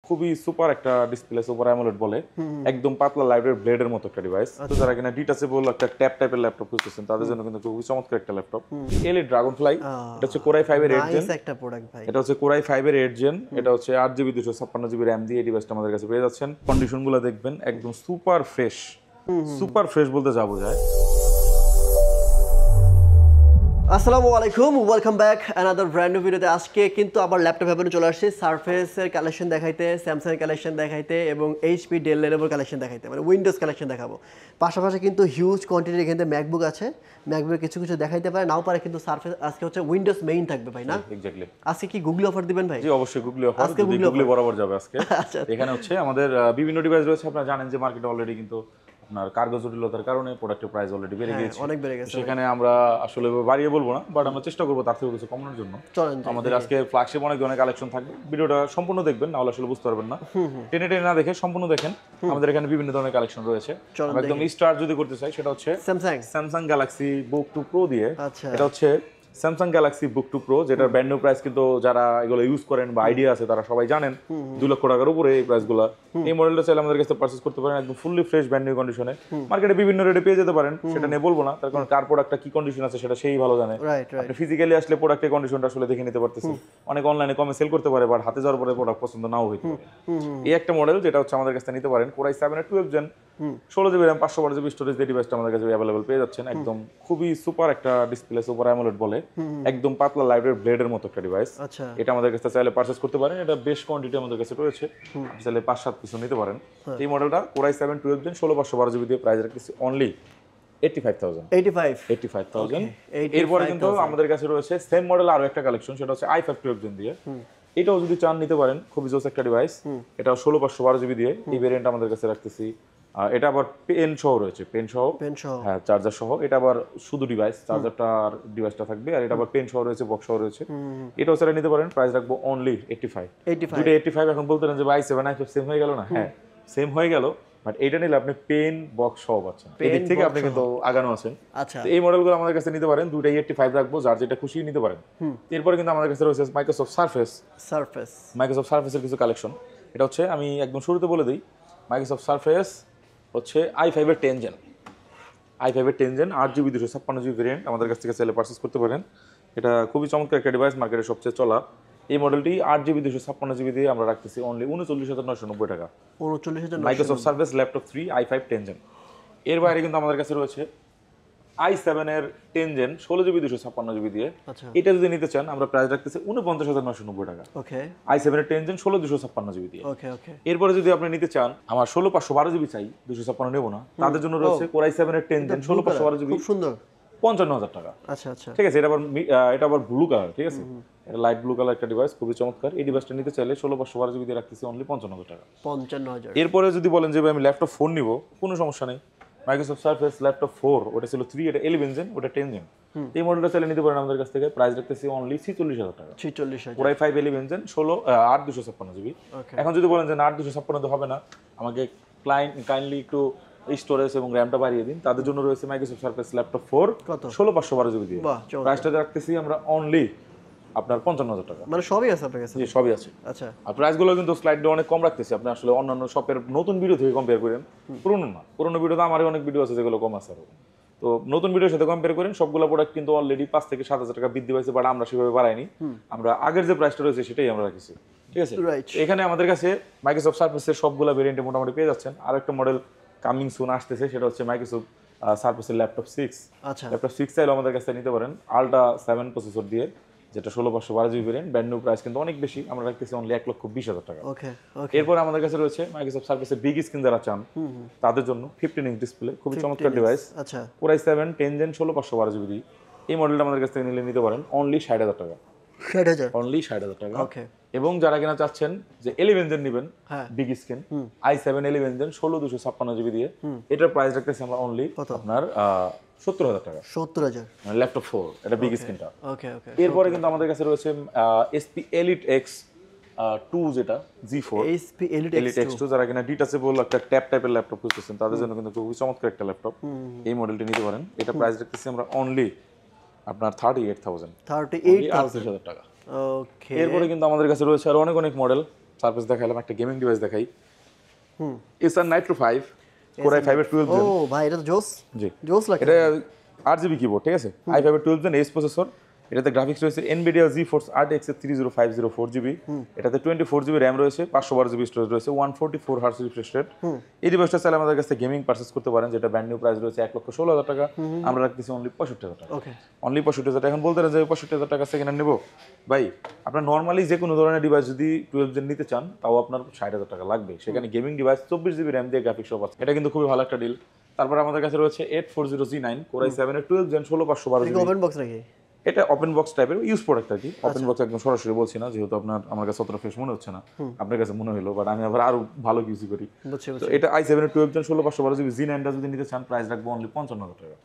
খুবই সুপার একটা display, super AMOLED বলে, একদম পাতলা লাইটের ব্লেডের মতো একটা ডিভাইস। তো যারা কিনা ডিটাচেবল একটা ট্যাব টাইপের ল্যাপটপ খুঁজতেছেন তাদের জন্য কিন্তু খুবই চমৎকার একটা ল্যাপটপ। এলই ড্রাগনফ্লাই, এটা হচ্ছে কোরাই 5 এর 8 জেন একটা প্রোডাক্ট ভাই। এটা হচ্ছে কোরাই 5 এর 8 জেন, এটা হচ্ছে 8GB 256GB RAM দিয়ে এই ডিভাইসটা আমাদের কাছে পেয়ে যাচ্ছেন। কন্ডিশনগুলো দেখবেন একদম সুপার ফ্রেশ, সুপার ফ্রেশ বলতে যা বোঝায়। আসসালামু আলাইকুম, welcome back another brand new ভিডিওতে। আজকে কিন্তু আবার ল্যাপটপ হ্যাপেনে চলে আসছে সারফেসের কালেকশন দেখাইতে, স্যামসাং এর কালেকশন দেখাইতে এবং এইচপি ডেল লেনোভোর কালেকশন দেখাইতে, মানে উইন্ডোজ কালেকশন দেখাবো। পাশাপাশি কিন্তু হিউজ কোয়ান্টিটির এখানে ম্যাকবুক আছে, ম্যাকবুকের কিছু কিছু দেখাইতে পারে, নাও পারে, কিন্তু সারফেস আজকে হচ্ছে উইন্ডোজ মেইন থাকবে ভাই, না? এক্স্যাক্টলি। আজকে কি গুগল অফার দিবেন ভাই? জি অবশ্যই গুগল অফার, আজকে গুগল বরাবর যাবে আজকে। আচ্ছা, এখানে হচ্ছে আমাদের বিভিন্ন ডিভাইস রয়েছে। আপনারা জানেন যে মার্কেটে অলরেডি কিন্তু আপনার কার্গো জটিলতার কারণে প্রোডাক্টের প্রাইস অলরেডি বেড়ে গেছে, অনেক বেড়ে গেছে। সেখানে আমরা আসলে বাড়িয়ে বলবো না, বাট আমরা চেষ্টা করবো তার থেকে কিছু কমানোর জন্য। আমাদের আজকে ফ্ল্যাগশিপ অনেক ধরনের কালেকশন থাকবে, ভিডিওটা সম্পূর্ণ দেখবেন, নাহলে আসলে বুঝতে পারবেন না। টেনে টেনে না দেখে সম্পূর্ণ দেখেন। আমাদের এখানে বিভিন্ন ধরনের কালেকশন রয়েছে। একদম স্টার যদি করতে চাই সেটা হচ্ছে স্যামসাং গ্যালাক্সি বুক 2 প্রো দিয়ে। এটা হচ্ছে স্যামসাং গ্যালাক্সি বুক 2 প্রো, যেটার ব্র্যান্ড নিউ প্রাইস কিন্তু যারা এগুলো ইউজ করেন বা আইডিয়া আছে তারা সবাই জানেন 2 লক্ষ টাকার উপরে এই প্রাইসগুলো। এই মডেলটা চাইলে আমাদের কাছে পারচেজ করতে পারেন একদম ফুললি ফ্রেশ ব্র্যান্ড নিউ কন্ডিশনে। মার্কেটে বিভিন্ন রেটে পেয়ে যেতে পারেন, সেটা নিয়ে বলবো না, তার কারণ কার প্রোডাক্টটা কি কন্ডিশন আছে সেটা সেই ভালো জানে। আপনি ফিজিক্যালি আসলে প্রোডাক্টের কন্ডিশনটা আসলে দেখে নিতে পারতেছেন। অনেক অনলাইনে কমে সেল করতে পারে, বাট হাতে যাওয়ার পরে প্রোডাক্ট পছন্দ নাও হইতে পারে। এই একটা মডেল যেটা হচ্ছে আমাদের কাছে নিতে পারেন কোরাই 7 এর 12 gen 16GB RAM 512GB storage দিয়ে ডিভাইসটা আমাদের কাছে অ্যাভেলেবল পেয়ে যাচ্ছেন। একদম খুবই সুপার একটা ডিসপ্লে, সুপার অ্যামোলেড বলে, একদম পাতলা লাইটের ব্লেডের মতো একটা ডিভাইস। এটা আমাদের কাছে চাইলে পারচেজ করতে পারেন, এটা বেশ কোয়ান্টিটি আমাদের কাছে রয়েছে, চাইলে 5-7 পিস নিতে পারেন। এই মডেলটা কোরাই 7 12 জেন 16512GB দিয়ে প্রাইস রাখতেছি অনলি 85,000। এরপরে কিন্তু আমাদের কাছে রয়েছে সেম মডেল আরো একটা কালেকশন, সেটা হচ্ছে i5 12 জেন দিয়ে। এটাও যদি চান নিতে পারেন, খুবই জোস একটা ডিভাইস। এটা 16512GB দিয়ে এই ভেরিয়েন্ট আমাদের কাছে রাখতেছি। এটা আবার পেন সহ রয়েছে, পেন সহ, হ্যাঁ চার্জার সহ। এটা আবার শুধু ডিভাইস, চার্জারটা আর ডিভাইসটা থাকবে, আর এটা আবার পেন সহ রয়েছে, বক্স সহ রয়েছে। এটাও সেটা নিতে পারেন, প্রাইস রাখবো অনলি 85। দুটো 85। এখন বলতে যে ভাই 7 i5 সেম হয়ে গেল না? হ্যাঁ সেম হয়ে গেল, বাট এইটা নিলে আপনি পেন বক্স সহ পাচ্ছেন, এদিক থেকে আপনি কিন্তু আগানো আছেন। আচ্ছা, এই মডেলগুলো আমাদের কাছে নিতে পারেন, দুটাই 85 রাখবো, যার যেটা খুশি নিতে পারেন। এরপরে কিন্তু আমাদের কাছে রয়েছে মাইক্রোসফট সারফেসের কিছু কালেকশন। এটা হচ্ছে আমি একদম শুরুতে বলে দিই, মাইক্রোসফট সারফেস হচ্ছে i5 এর 10 জেন, i5 এর 10 জেন 8GB 256GB ভেরিয়েন্ট আমাদের কাছ থেকে চাইলে পারচেজ করতে পারেন। এটা খুবই চমৎকার একটা ডিভাইস, মার্কেটে সবচেয়ে চলা। এই মডেলটি 8GB 256GB দিয়ে আমরা রাখতেছি অনলি 39,990 টাকা। Microsoft Surface laptop 3 i5 10 gen. এর বাইরে কিন্তু আমাদের কাছে রয়েছে i7 এর 10 জেন 16GB 256GB দিয়ে। এটা যদি নিতে চান আমরা প্রাইস রাখতেছি 49,990 টাকা। i7 এর 10 জেন 16/256GB দিয়ে। এরপরে যদি আপনি নিতে চান আমার 16/512GB চাই, 256 নেব না, তাদের জন্য রয়েছে কোরাই 7 এর 10 জেন 16/512GB, খুব সুন্দর, 55,000 টাকা। আচ্ছা, ঠিক আছে। এটা আবার ব্লু কালার, ঠিক আছে, এটা লাইট ব্লু কালার একটা ডিভাইস, খুবই চমৎকার। এই ডিভাইসটা নিতে চাইলে 16/512GB দিয়ে রাখতেছি অনলি 55,000 টাকা। এরপরে যদি বলেন যে আমি ল্যাপটপ 4 নিব, কোনো সমস্যা নেই। মাইক্রোসফট সারফেস ল্যাপটপ 4, ওটা ছিল 3, এটা 11 জেন, ওটা 10 জেন। এই মডেলটা চাইলে নিতে পারেন আমাদের কাছ থেকে, প্রাইস রাখতেছি অনলি 46,000 টাকা। Core i 5 11 gen 8/256GB। এখন যদি বলেন যে না 8/256 হবে না, আমাকে কাইন্ডলি একটু স্টোরেজ এবং র্যামটা বাড়িয়ে দিন, তাদের জন্য রয়েছে মাইক্রোসফট সারফেস ল্যাপটপ 4 16/512GB দিয়ে। প্রাইসটা রাখতেছি আমরা অনলি আপনার 55,000 টাকা। মানে সবই আছে আপনার কাছে? জি সবই আছে। আচ্ছা, আর প্রাইসগুলো কিন্তু স্লাইডে অনেক কম রাখতেছি, আপনি আসলে অন্যান্য শপের নতুন ভিডিও থেকে কম্পেয়ার করেন, পুরনো ভিডিওতে আমারই অনেক ভিডিও আছে যেগুলো কম আছে, তো নতুন ভিডিওর সাথে কম্পেয়ার করেন। সবগুলো প্রোডাক্ট কিন্তু অলরেডি 5 থেকে 7,000 টাকা বৃদ্ধি পাইছে, বাট আমরা সেভাবে বাড়াইনি, আমরা আগের যে প্রাইসটা রয়েছে সেটাই আমরা রাখছি, ঠিক আছে। এখানে আমাদের কাছে মাইক্রোসফট সারফেসের সবগুলো ভেরিয়েন্টে মোটামুটি পেয়ে যাচ্ছেন। আর একটা মডেল কামিং সুন আসতেছে, সেটা হচ্ছে মাইক্রোসফট সারফেসের ল্যাপটপ 6। ল্যাপটপ 6 চাইলে আমাদের কাছে নিতে পারেন, আলট্রা 7 প্রসেসর দিয়ে, যেটা 16/512GB variant. Brand new price কিন্তু অনেক বেশি, আমরা রাখতেছি অনলি 1,20,000 টাকা। এরপর আমাদের কাছে রয়েছে মাইক্রোসফট সার্ফেসের বিগ স্ক্রিন যারা চান তাদের জন্য 15 ইঞ্চ ডিসপ্লে, খুবই চমৎকার ডিভাইস। কোরাই 7 10 জেন 16/512GB দিয়ে এই মডেলটা আমাদের কাছ থেকে নিতে পারেন অনলি 60,000 টাকা। অনলি 60,000 টাকা। এবং যারা কিনা চাচ্ছেন যে 11 জেন নেবেন big screen, i7 11 gen 16/256GB দিয়ে, এটার প্রাইস রাখতেছি আমরা অনলি আপনার 70,000 টাকা। 70,000 মানে ল্যাপটপ 4, এটা বিগ স্ক্রিনটা। এরপরে কিন্তু আমাদের কাছে রয়েছে এসপি এলিট এক্স 2, যেটা G4 এসপি এলিট এক্স 2, যারা কিনা ডিটাচেবল একটা ট্যাব টাইপের ল্যাপটপ খুঁজতেছেন তাদের জন্য কিন্তু খুবই চমৎকার একটা ল্যাপটপ। এই মডেলটি নিতে পারেন, এটা প্রাইস রাখতেছি আমরা অনলি আপনার 38,000 টাকা। এরপরে কিন্তু আমাদের কাছে রয়েছে আরো অনেক মডেল, সারফেস দেখাইলাম, একটা গেমিং ডিভাইস দেখাই। Acer Nitro 5 Core i5 এর 12 ও জেন। ভাই এটা তো জোস জি, জোস লাগে। এটা 8GB কিবোর্ড, ঠিক আছে, i5 এর 12 জেন এস প্রসেসর। এটাতে গ্রাফিক্স রয়েছে NVIDIA GeForce RTX 3050 4GB। এটাতে 24GB র্যাম রয়েছে, 512GB স্টোরেজ রয়েছে, 144 Hz রিফ্রেশ রেট। এই ডিভাইসটা চাইলে আমাদের কাছে গেমিং পারচেজ করতে পারেন, যেটা ব্র্যান্ড নিউ প্রাইস রয়েছে 1,16,000 টাকা। আমরা রাখতেছি অনলি 65,000 টাকা। ওকে অনলি 65,000 টাকা। এখন বলতে যে 65,000 টাকা সেকেন্ড হ্যান্ড নেবো, ভাই আপনার নর্মালি যে কোনো ধরনের ডিভাইস যদি 12 জেন নিতে চান তাও আপনার 60,000 টাকা লাগবে। সেখানে গেমিং ডিভাইস 24GB র্যাম দিয়ে গ্রাফিক্স সব আছে, এটা কিন্তু খুবই ভালো একটা ডিল। তারপর আমাদের কাছে রয়েছে 840G9 Core i7 এর 12 জেন 16,512GB। ওপেন বক্স নাকি? এটা ওপেন বক্স টাইপের ইউজ প্রোডাক্ট আর কি। ওপেন বক্স একদম সরাসরি বলছি না, যেহেতু আপনার আমার কাছে অতটা ফ্রেশ মনে হচ্ছে না, আপনার কাছে মনে হলো, বাট আমি আবার আরো ভালো ইউজ করি। বুঝছি তো এটা i7 এর 12 জেন 16,512GB G9 টা যদি নিতে চান প্রাইস রাখবো অনলি 55,000 টাকা।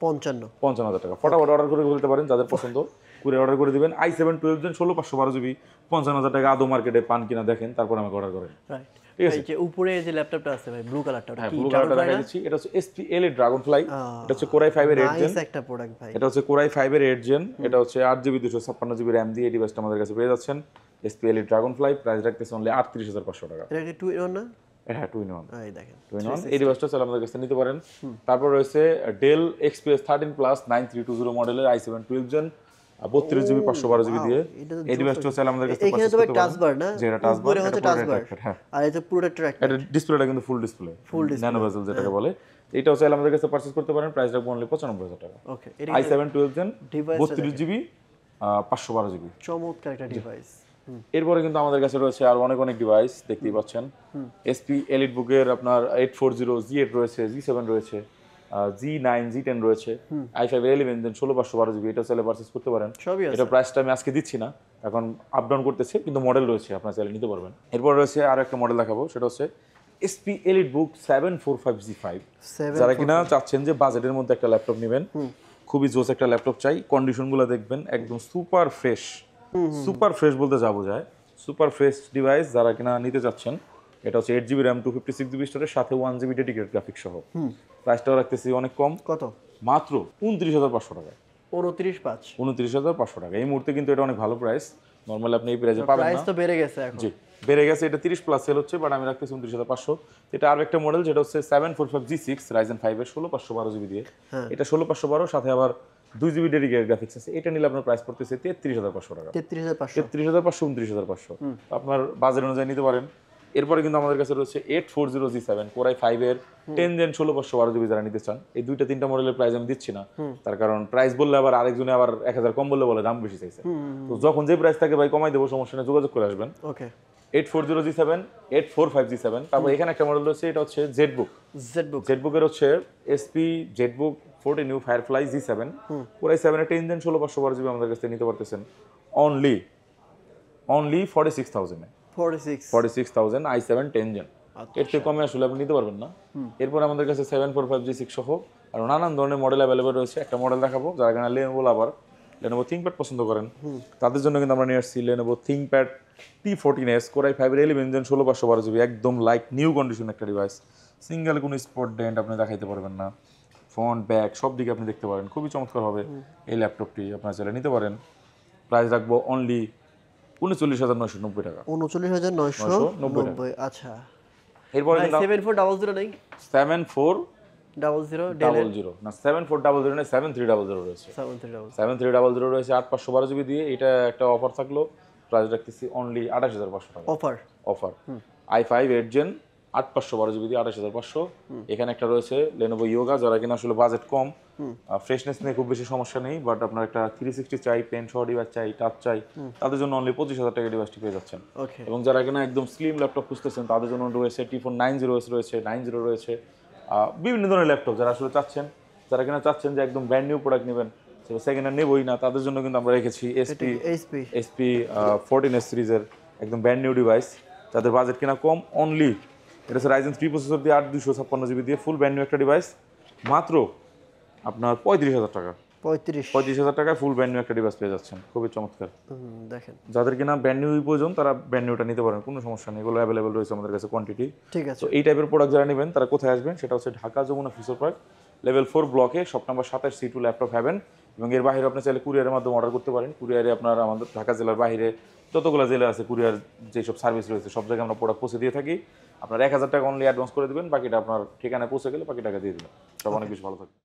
55 টাকা। ফটাফট অর্ডার করে বলতে পারেন যাদের পছন্দ, কুরিয়ার অর্ডার করে দিবেন। i7 12 জেন 16,512GB 55,000 টাকা আদৌ মার্কেটে পান কিনা দেখেন, তারপর আমাকে অর্ডার করেন। রাইট। ঠিক আছে। এই যে উপরে যে ল্যাপটপটা আছে ভাই ব্লু কালারটা, ওটা হ্যাঁ, কি? ব্লু কালারটা দেখা দিচ্ছি, এটা হচ্ছে SP Elite Dragonfly। এটা হচ্ছে Core i5 এর 8 জেন। নাইস একটা প্রোডাক্ট ভাই। এটা হচ্ছে Core i5 এর 8 জেন। এটা হচ্ছে 8GB 256GB RAM দিয়ে এই ডিভাইসটা আমাদের কাছে পেয়ে যাচ্ছেন। SP Elite Dragonfly প্রাইস রাখতেছে অনলি 38,500 টাকা। এটা কি 2 in 1 না? হ্যাঁ, 2 in 1। এই দেখেন 2 in 1 এই ডিভাইসটা চাইলে আমাদের কাছে নিতে পারেন। তারপর রয়েছে Dell XPS 13 Plus 9320 মডেলের i7 12 জেন 32GB 512GB দিয়ে এটা তো এই ডিভাইসটা চাইলে আমাদের কাছে এখানে পারচেজ তো ভাই করতে টাচ পারেন। বার না? যেটা টাচ বার, উপরে হচ্ছে টাচ বার। হ্যাঁ, আর এটা পুরোটা ট্র্যাক। এটা ডিসপ্লেটা কিন্তু ফুল ডিসপ্লে, ন্যানো বেজেল যেটাকে বলে। এইটাও চাইলে আমাদের কাছে পারচেজ করতে পারেন, প্রাইস রাখবো অনলি 95,000 টাকা। ওকে, এটা i7 12 gen device 32GB 512GB। চমৎকার একটা ডিভাইস। এরপরে কিন্তু আমাদের কাছে রয়েছে আর অনেক অনেক ডিভাইস, দেখতেই পাচ্ছেন। SP Elite Book-এর আপনার 840 G8 রয়েছে, G7 রয়েছে, G9 G10 রয়েছে, i5 11 জেন 16,512GB। এটা চাইলে পারচেজ করতে পারেন। সবই আছে। এটা প্রাইসটা আমি আজকে দিচ্ছি না, এখন আপ ডাউন করতেছে, কিন্তু মডেল রয়েছে, আপনারা চাইলে নিতে পারবেন। এরপর রয়েছে আরো একটা মডেল দেখাবো, সেটা হচ্ছে SP Elite Book 745G5। যারা কিনা চাচ্ছেন যে বাজেটের মধ্যে একটা ল্যাপটপ নেবেন, খুবই জোস একটা ল্যাপটপ চাই, কন্ডিশনগুলো দেখবেন একদম সুপার ফ্রেশ। সুপার ফ্রেশ বলতে যা বোঝায়, সুপার ফ্রেশ ডিভাইস যারা কিনা নিতে চাচ্ছেন। এটা হচ্ছে 8GB RAM 256GB স্টোরেজ সাথে 1GB ডেডিকেটেড গ্রাফিক্স সহ। প্রাইসটাও রাখতেছি অনেক কম, কত? মাত্র 29,500 টাকা। 29,500। 29,500 টাকা। এই মুহূর্তে কিন্তু এটা অনেক ভালো প্রাইস, নরমালি আপনি এই প্রাইসে পাবেন প্রাইস না। তো বেড়ে গেছে এখন। জি, বেড়ে গেছে, এটা 30 প্লাস সেল হচ্ছে, বাট আমি রাখতেছি 29,500। এটা আরো একটা মডেল, যেটা হচ্ছে 745G6 Ryzen 5 এর 16,512GB দিয়ে। এটা 16,512 সাথে আবার 2GB ডেডিকেটেড গ্রাফিক্স আছে। এটা নিলে আপনার প্রাইস পড়তেছে 33,500 টাকা। 33,500। 33,500 29,500 আপনার বাজেট অনুযায়ী নিতে পারেন। এরপরে কিন্তু আমাদের কাছে রয়েছে 840G7 Core i5 এর 10 জেন 16,512GB যারা নিতে চান। এই দুইটা তিনটা মডেলের প্রাইস আমি দিচ্ছি না, তার কারণ প্রাইস বললে আবার আরেকজনে আবার 1000 কম বলে দাম বেশি চাইছে। তো যখন যে প্রাইস থাকে ভাই কমাই দেবো, সমস্যা নেই, যোগাযোগ করে আসবেন। ওকে, 840G7 845G7। তারপর এখানে একটা মডেল রয়েছে, এটা হচ্ছে জেটবুকের হচ্ছে SP Jetbook 14U Firefly G7 Core i7 এর 10 জেন 16,512GB আমাদের কাছে নিতে পারতেছেন অনলি 46,000 এ। 46,000 i7 10 জেন। এর থেকে কমে আসলে আপনি নিতে পারবেন না। এরপর আমাদের কাছে 745G6 সহ আর নানান ধরনের মডেল অ্যাভেলেবল রয়েছে। একটা মডেল দেখাবো, যারা কিনা Lenovo ThinkPad পছন্দ করেন তাদের জন্য কিন্তু আমরা নিয়ে আসছি Lenovo ThinkPad T14s Core i5 এর 11 জেন 16,512GB, একদম লাইক নিউ কন্ডিশন একটা ডিভাইস। সিঙ্গেল কোনো স্পট ডেন্ট আপনি দেখাইতে পারবেন না, ফ্রন্ট ব্যাক সব দিকে আপনি দেখতে পারেন, খুবই চমৎকার হবে এই ল্যাপটপটি, আপনারা চাইলে নিতে পারেন। প্রাইস রাখবো অনলি 39,990 টাকা। 39,990। আচ্ছা, এরপরে ভাই 7400 নাই? 7400 না, 7400 না, 7300 রয়েছে। 7300 রয়েছে 8512GB দিয়ে। এটা একটা অফার থাকলো, প্রাইস রাখতেছি অনলি 28,500 টাকা। অফার i5 8 জেন 8512GB দিয়ে 28,500। এখানে একটা রয়েছে Lenovo Yoga, যারা কিনা আসলে বাজেট কম, ফ্রেশনেস নিয়ে খুব বেশি সমস্যা নেই, বাট আপনার একটা 360 চাই, পেন সহ ডিভাইস চাই, টাচ চাই, তাদের জন্য অনলি 25,000 টাকা ডিভাইসটি পেয়ে যাচ্ছেন। এবং যারা কিনা একদম স্লিম ল্যাপটপ খুঁজতেছেন তাদের জন্য রয়েছে T4 90 রয়েছে, 90 রয়েছে, বিভিন্ন ধরনের ল্যাপটপ যারা আসলে চাচ্ছেন, যারা কিনা চাচ্ছেন যে একদম ব্র্যান্ড নিউ প্রোডাক্ট নেবেন, সেটা সেকেন্ড হ্যান্ড নেবই না, তাদের জন্য কিন্তু আমরা রেখেছি SP 14s সিরিজের একদম ব্র্যান্ড নিউ ডিভাইস। যাদের বাজেট কিনা কম, অনলি এটা হচ্ছে Ryzen 3 প্রসেসর দিয়ে 8256GB দিয়ে ফুল ব্র্যান্ড নিউ একটা ডিভাইস, মাত্র আপনার 35,000 টাকা। 35,000 টাকায় ফুল ব্র্যান্ড নিউ একটা ডিভাইস পেয়ে যাচ্ছেন, খুবই চমৎকার। দেখেন, যাদের কিনা ব্র্যান্ড নিউ প্রয়োজন তারা ব্র্যান্ড নিউটা নিতে পারেন, কোনো সমস্যা নেই, এগুলো অ্যাভেলেবল রয়েছে আমাদের কাছে কোয়ান্টিটি। ঠিক আছে। তো এই টাইপের প্রোডাক্ট যারা নেবেন তারা কোথায় আসবেন, সেটা হচ্ছে Dhaka Jamuna Future Park level 4 ব্লকে shop number 27 C2 laptop haven. এবং এর বাইরে আপনি চাইলে কুরিয়ারের মাধ্যমে অর্ডার করতে পারেন। কুরিয়ারে আপনার আমাদের ঢাকা জেলার বাইরে যতগুলো জেলা আছে কুরিয়ার যেসব সার্ভিস রয়েছে সব জায়গায় আমরা প্রোডাক্ট পৌঁছে দিয়ে থাকি। আপনার 1,000 টাকা অনলি অ্যাডভান্স করে দেবেন, বাকিটা আপনার ঠিকানায় পৌঁছে গেলে বাকি টাকা দিয়ে দেবেন। সব অনেক বেশি ভালো থাকবে।